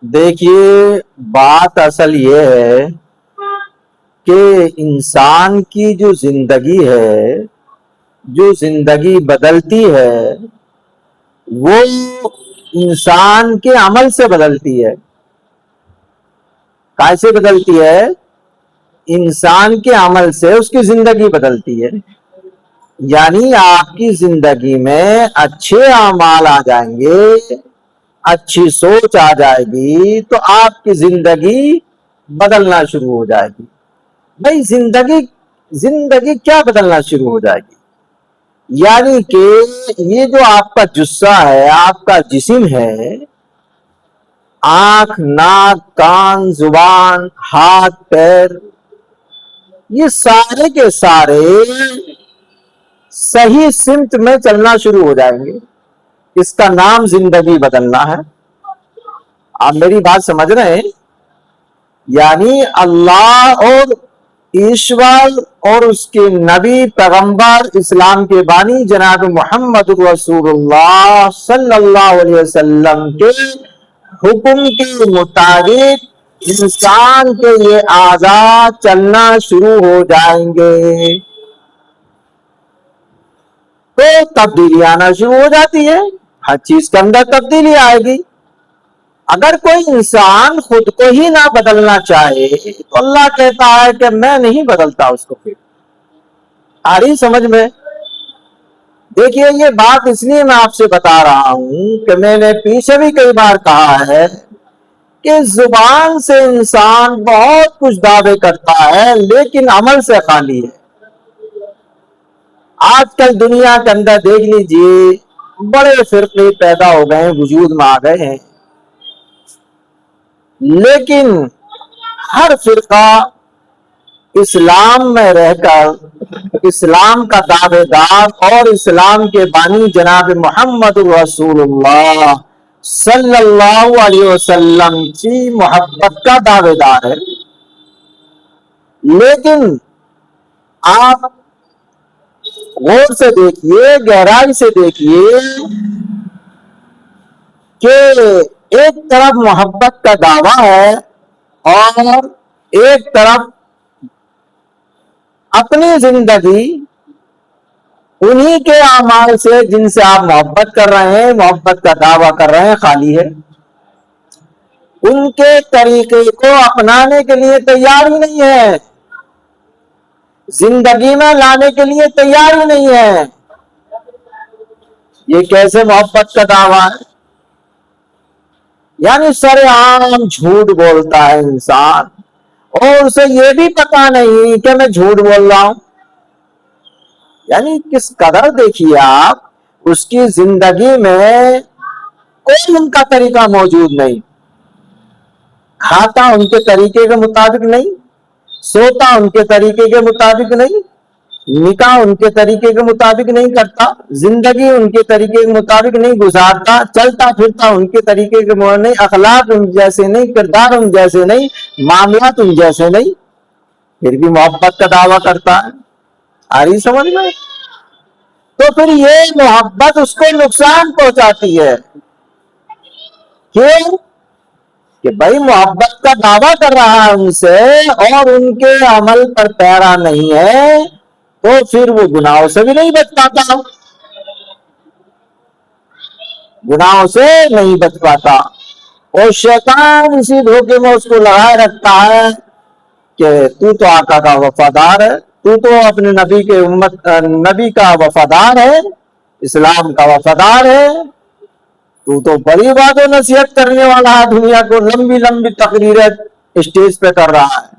دیکھیے بات اصل یہ ہے کہ انسان کی جو زندگی ہے، جو زندگی بدلتی ہے وہ انسان کے عمل سے بدلتی ہے۔ کیسے بدلتی ہے؟ انسان کے عمل سے اس کی زندگی بدلتی ہے۔ یعنی آپ کی زندگی میں اچھے اعمال آ جائیں گے، اچھی سوچ آ جائے گی تو آپ کی زندگی بدلنا شروع ہو جائے گی۔ بھائی زندگی کیا بدلنا شروع ہو جائے گی؟ یعنی کہ یہ جو آپ کا جسہ ہے، آپ کا جسم ہے، آنکھ، ناک، کان، زبان، ہاتھ، پیر، یہ سارے کے سارے صحیح سمت میں چلنا شروع ہو جائیں گے۔ اس کا نام زندگی بدلنا ہے۔ آپ میری بات سمجھ رہے ہیں؟ یعنی اللہ اور ایشور اور اس کے نبی پیغمبر اسلام کے بانی جناب محمد رسول اللہ صلی اللہ علیہ وسلم کے حکم کے مطابق انسان کے یہ اعضاء چلنا شروع ہو جائیں گے تو تبدیلی آنا شروع ہو جاتی ہے۔ ہر چیز کے اندر تبدیلی آئے گی۔ اگر کوئی انسان خود کو ہی نہ بدلنا چاہے تو اللہ کہتا ہے کہ میں نہیں بدلتا اس کو۔ پھر آ رہی سمجھ میں؟ دیکھیے یہ بات اس لیے میں آپ سے بتا رہا ہوں کہ میں نے پیچھے بھی کئی بار کہا ہے کہ زبان سے انسان بہت کچھ دعوے کرتا ہے لیکن عمل سے خالی ہے۔ آج کل دنیا کے اندر دیکھ لیجئے بڑے فرقے پیدا ہو گئے ہیں، وجود میں آ گئے ہیں، لیکن ہر فرقہ اسلام میں رہ کر اسلام کا دعوے دار اور اسلام کے بانی جناب محمد رسول اللہ صلی اللہ علیہ وسلم کی محبت کا دعوے دار ہے۔ لیکن آپ غور سے دیکھیے، گہرائی سے دیکھیے کہ ایک طرف محبت کا دعویٰ ہے اور ایک طرف اپنی زندگی انہی کے اعمال سے جن سے آپ محبت کر رہے ہیں، محبت کا دعویٰ کر رہے ہیں، خالی ہے۔ ان کے طریقے کو اپنانے کے لیے تیار ہی نہیں ہے، زندگی میں لانے کے لیے تیار ہی نہیں ہے۔ یہ کیسے محبت کا دعویٰ ہے؟ یعنی سر عام جھوٹ بولتا ہے انسان اور اسے یہ بھی پتا نہیں کہ میں جھوٹ بول رہا ہوں۔ یعنی کس قدر دیکھیے آپ اس کی زندگی میں کوئی ان کا طریقہ موجود نہیں، کھاتا ان کے طریقے کے مطابق نہیں، سوتا ان کے طریقے کے مطابق نہیں، نکاح ان کے طریقے کے مطابق نہیں کرتا، زندگی ان کے طریقے کے مطابق نہیں گزارتا، چلتا پھرتا ان کے طریقے کے مطابق نہیں، اخلاق ان جیسے نہیں، کردار ان جیسے نہیں، معاملات ان جیسے نہیں، پھر بھی محبت کا دعویٰ کرتا ہے۔ آ رہی سمجھ میں؟ تو پھر یہ محبت اس کو نقصان پہنچاتی ہے۔ کیوں؟ کہ بھائی محبت کا دعویٰ کر رہا ہے ان سے اور ان کے عمل پر پیرا نہیں ہے تو پھر وہ گناہوں سے بھی نہیں بچ پاتا، گناہوں سے نہیں بچ پاتا، اور شیطان اسی دھوکے میں اس کو لگائے رکھتا ہے کہ تو آقا کا وفادار ہے، تو اپنے نبی کا وفادار ہے، اسلام کا وفادار ہے، تو بڑی بات و نصیحت کرنے والا ہے، دنیا کو لمبی لمبی تقریریں اسٹیج پہ کر رہا ہے،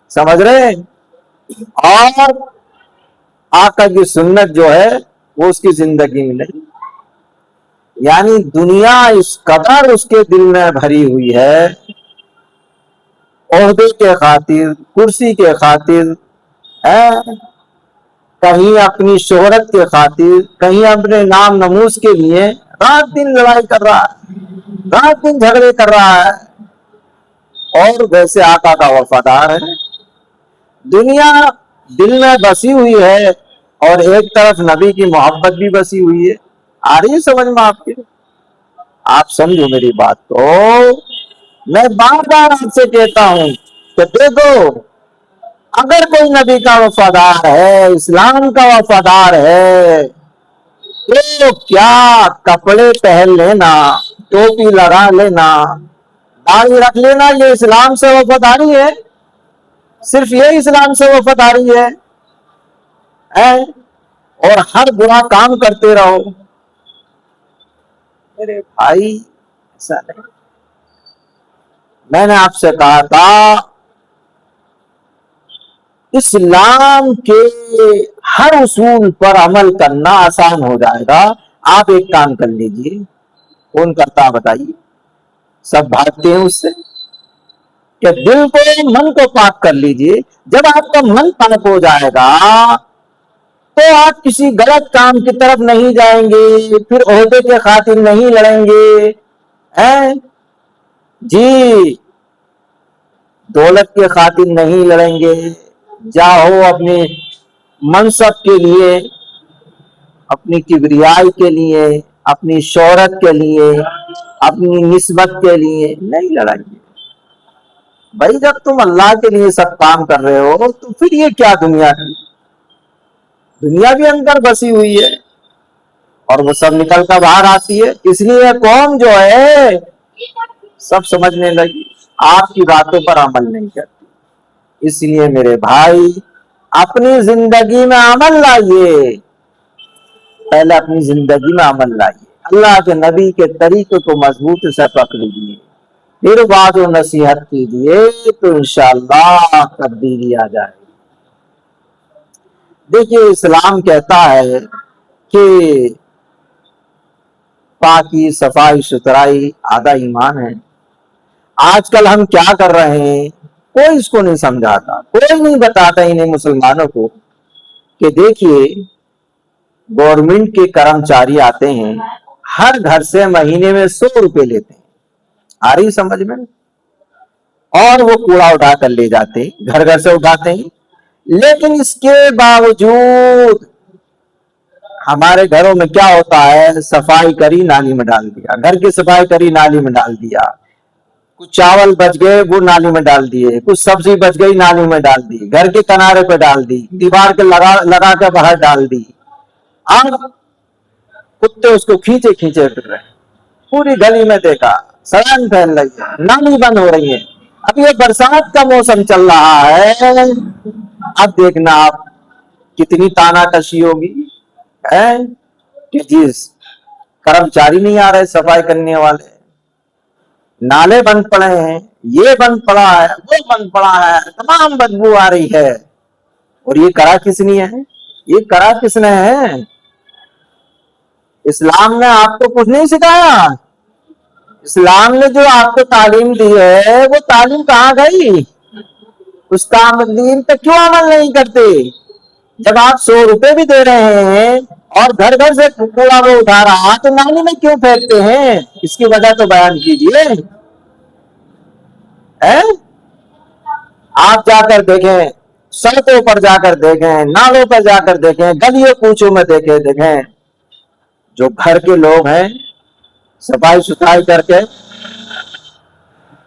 سمجھ رہے ہیں؟ اور آقا کی سنت جو ہے وہ اس کی زندگی میں نہیں۔ یعنی دنیا اس قدر اس کے دل میں بھری ہوئی ہے، عہدے کے خاطر، کرسی کے خاطر، کہیں اپنی شہرت کے خاطر، کہیں اپنے نام نموز کے لیے رات دن لڑائی کر رہا ہے، رات دن جھگڑے کر رہا ہے، اور ویسے آقا کا وفادار ہے۔ دنیا دل میں بسی ہوئی ہے اور ایک طرف نبی کی محبت بھی بسی ہوئی ہے۔ آ رہی ہے سمجھ میں آپ کے؟ آپ سمجھو میری بات کو میں بار بار آپ سے کہتا ہوں کہ دیکھو، اگر کوئی نبی کا وفادار ہے، اسلام کا وفادار ہے، تو کیا کپڑے پہن لینا، ٹوپی لگا لینا، داڑھی رکھ لینا، یہ اسلام سے وفاداری ہے؟ صرف یہ اسلام سے وفاداری ہے؟ اور ہر برا کام کرتے رہو؟ میرے بھائی ایسا نہیں۔ میں نے آپ سے کہا تھا اسلام کے ہر اصول پر عمل کرنا آسان ہو جائے گا۔ آپ ایک کام کر لیجئے، کون کرتا بتائیے؟ سب بھاگتے ہیں اس سے کہ دل کو، من کو پاک کر لیجئے۔ جب آپ کا من پاک ہو جائے گا تو آپ کسی غلط کام کی طرف نہیں جائیں گے، پھر عہدے کے خاطر نہیں لڑیں گے، جی دولت کے خاطر نہیں لڑیں گے، جاہو اپنے منصب کے لیے، اپنی کبریائی کے لیے، اپنی شہرت کے لیے، اپنی نسبت کے لیے نہیں لڑیں گے۔ بھائی جب تم اللہ کے لیے سب کام کر رہے ہو تو پھر یہ کیا دنیا کی؟ دنیا بھی اندر بسی ہوئی ہے اور وہ سب نکل کر باہر آتی ہے۔ اس لیے قوم جو ہے سب سمجھنے لگی، آپ کی باتوں پر عمل نہیں کرتی۔ اس لیے میرے بھائی اپنی زندگی میں عمل لائیے، پہلے اپنی زندگی میں عمل لائیے، اللہ کے نبی کے طریقے کو مضبوط سے پکڑ لیجیے، پھر بات و نصیحت کیجیے تو انشاءاللہ تبدیلی آ جائے گی۔ دیکھیے اسلام کہتا ہے کہ پاکی، صفائی، ستھرائی آدھا ایمان ہے۔ آج کل ہم کیا کر رہے ہیں، کوئی اس کو نہیں سمجھاتا، کوئی نہیں بتاتا انہیں مسلمانوں کو کہ دیکھیے گورنمنٹ کے کرمچاری آتے ہیں، ہر گھر سے مہینے میں 100 روپے لیتے ہیں، آ رہی سمجھ میں؟ اور وہ کوڑا اٹھا کر لے جاتے ہیں، گھر گھر سے اٹھاتے ہیں۔ لیکن اس کے باوجود ہمارے گھروں میں کیا ہوتا ہے، صفائی کری نالی میں ڈال دیا، گھر کی صفائی کری نالی میں ڈال دیا، کچھ چاول بچ گئے وہ نالی میں ڈال دیے، کچھ سبزی بچ گئی نالی میں ڈال دی، گھر کے کنارے پہ ڈال دی، دیوار کے لگا کے باہر ڈال دی، اب کتے اس کو کھینچے کھینچے پھر رہے ہیں۔ پوری گلی میں دیکھا سڑن پھیل رہی ہے، نالی بند ہو رہی ہے۔ اب یہ برسات کا موسم چل رہا ہے، اب دیکھنا آپ کتنی تانا کشی ہوگی کہ جس کرمچاری نہیں آ رہے صفائی کرنے والے، نالے بند پڑے ہیں، یہ بند پڑا ہے، وہ بند پڑا ہے، تمام بدبو آ رہی ہے۔ اور یہ کرا کس نے ہے؟ یہ کرا کس نے ہے؟ اسلام نے آپ کو کچھ نہیں سکھایا؟ اسلام نے جو آپ کو تعلیم دی ہے وہ تعلیم کہاں گئی؟ اس تعلیم پہ کیوں عمل نہیں کرتے؟ جب آپ 100 روپے بھی دے رہے ہیں اور گھر گھر سے کوڑا وہ اٹھا رہا تو نالی میں کیوں پھینکتے ہیں؟ اس کی وجہ تو بیان کیجیے۔ آپ جا کر دیکھیں، سڑکوں پر جا کر دیکھیں، نالوں پر جا کر دیکھیں، گلیوں کوچوں میں دیکھیں، جو گھر کے لوگ ہیں صفائی ستھرائی کر کے،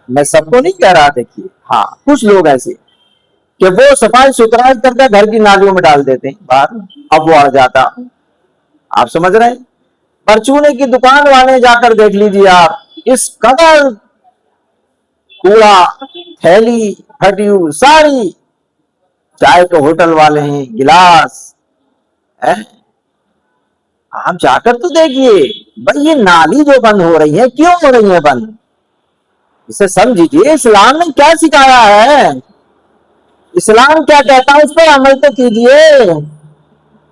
میں سب کو نہیں کہہ رہا، دیکھیے ہاں کچھ لوگ ایسے کہ وہ صفائی ستھرائی کر کے گھر کی نالیوں میں ڈال دیتے ہیں باہر، اب وہ اڑ جاتا۔ آپ سمجھ رہے ہیں؟ پرچونے کی دکان والے جا کر دیکھ لیجیے آپ، اس قدر کوڑا، تھیلی پھٹی ہوئی ساری، چائے کے ہوٹل والے ہیں، گلاس، آپ جا کر تو دیکھیے بھائی یہ نالی جو بند ہو رہی ہے کیوں ہو رہی ہے بند؟ اسے سمجھیے، اسلام نے کیا سکھایا ہے، اسلام کیا کہتا ہے اس پر عمل تو کیجیے۔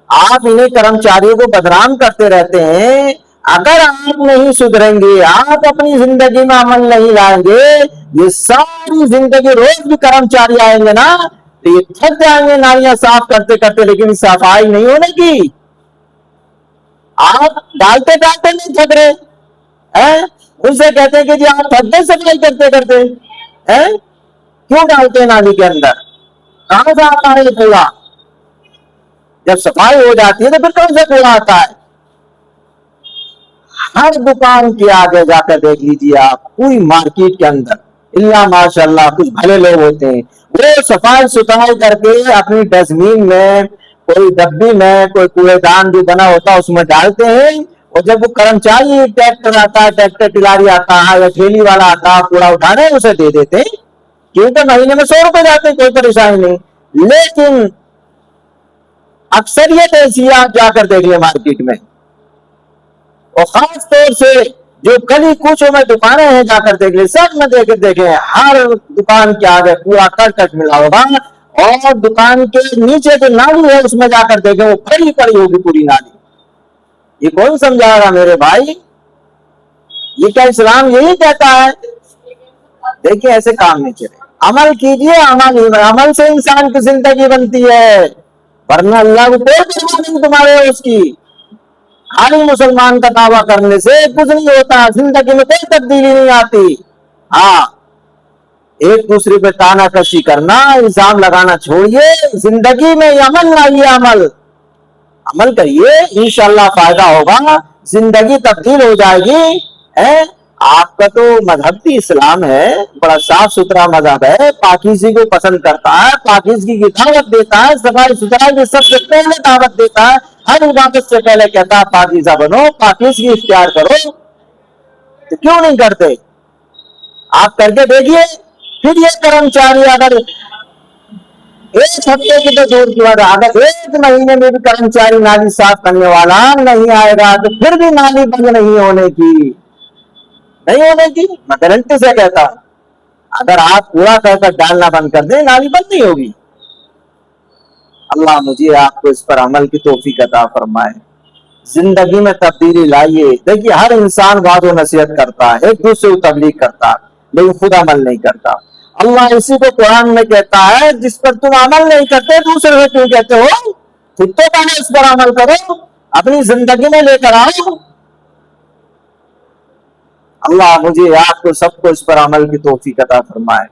آپ انہیں کرمچاریوں کو بدنام کرتے رہتے ہیں، اگر آپ نہیں سدھریں گے، آپ اپنی زندگی میں عمل نہیں لائیں گے، یہ ساری زندگی روز بھی کرمچاری آئیں گے نا تو یہ تھک جائیں گے نالیاں صاف کرتے کرتے، لیکن صفائی نہیں ہونے کی۔ آپ ڈالتے ڈالتے نہیں تھک رہے، ان سے کہتے ہیں کہ جی آپ تھک گئے صفائی کرتے کرتے، کیوں ڈالتے ہیں نالی کے اندر؟ کہاں سے آتا ہے یہ کوڑا؟ جب صفائی ہو جاتی ہے تو پھر کون سا کوڑا آتا ہے؟ ہر دکان کے آگے جا کر دیکھ لیجیے آپ، پوری مارکیٹ کے اندر اللہ ماشاء اللہ کچھ بھلے لوگ ہوتے ہیں، وہ صفائی ستھرائی کر کے اپنی ڈسٹبین میں، کوئی ڈبی میں، کوئی کوڑے دان جو بنا ہوتا ہے اس میں ڈالتے ہیں، اور جب وہ کرمچاری ٹریکٹر آتا ہے، ٹریکٹر ٹلاری آتا ہے یا ٹھیلی والا آتا ہے کوڑا اٹھانے اسے دے دیتے ہیں، کیونکہ مہینے میں 100 روپے جاتے ہیں، کوئی پریشانی نہیں۔ لیکن اکثریت ایسی ہے، آپ جا کر دیکھ لیں مارکیٹ میں، اور خاص طور سے جو گلی کوچوں میں دکانیں ہیں جا کر دیکھ لیں، سب میں دیکھیں ہر دکان کے آگے پورا کرکٹ ملا ہوگا، اور دکان کے نیچے جو نالی ہے اس میں جا کر دیکھیں وہ پڑی پڑی ہوگی پوری نالی۔ یہ کون سمجھا رہا میرے بھائی؟ یہ کیا اسلام یہی کہتا ہے؟ دیکھیں ایسے کام نہیں چلے، عمل کیجئے، عمل سے انسان کی زندگی بنتی ہے، ورنہ اللہ کو کوئی پرواہ نہیں تمہارے اس کی۔ خالی مسلمان کا دعویٰ کرنے سے کچھ نہیں ہوتا، زندگی میں کوئی تبدیلی نہیں آتی۔ ہاں، ایک دوسرے پہ تانا کشی کرنا، الزام لگانا چھوڑیے، زندگی میں عمل لائیے، عمل کریے، انشاءاللہ فائدہ ہوگا، زندگی تبدیل ہو جائے گی۔ آپ کا تو مذہب بھی اسلام ہے، بڑا صاف ستھرا مذہب ہے، پاکیزگی کو پسند کرتا ہے، پاکیزگی کی دعوت دیتا ہے، صفائی ستھرائی کی سب سے پہلے دعوت دیتا ہے، ہر عبادت سے پہلے کہتا ہے پاکیزہ بنو، پاکیزگی اختیار کرو، تو کیوں نہیں کرتے؟ آپ کر کے دیکھیے۔ پھر یہ کرمچاری اگر ایک ہفتے کی تو دور کی بات ہے، اگر ایک مہینے میں بھی کرمچاری نالی صاف کرنے والا نہیں آئے گا تو پھر بھی نالی بند نہیں ہونے کی، میں گارنٹی سے کہتا ہوں۔ اگر آپ کوڑا کر کر ڈالنا بند کر دیں نالی بند نہیں ہوگی۔ اللہ مجھے آپ کو اس پر عمل کی توفیق عطا فرمائے، زندگی میں تبدیلی لائیے۔ دیکھیے ہر انسان وعظ و نصیحت کرتا ہے، ایک دوسرے کو تبلیغ کرتا ہے، لیکن خود عمل نہیں کرتا۔ اللہ اسی کو قرآن میں کہتا ہے جس پر تم عمل نہیں کرتے دوسرے سے کیوں کہتے ہو؟ خود تو کہنا اس پر عمل کرو، اپنی زندگی میں لے کر آؤ۔ اللہ مجھے آپ کو سب کو اس پر عمل کی توفیق عطا فرمائے۔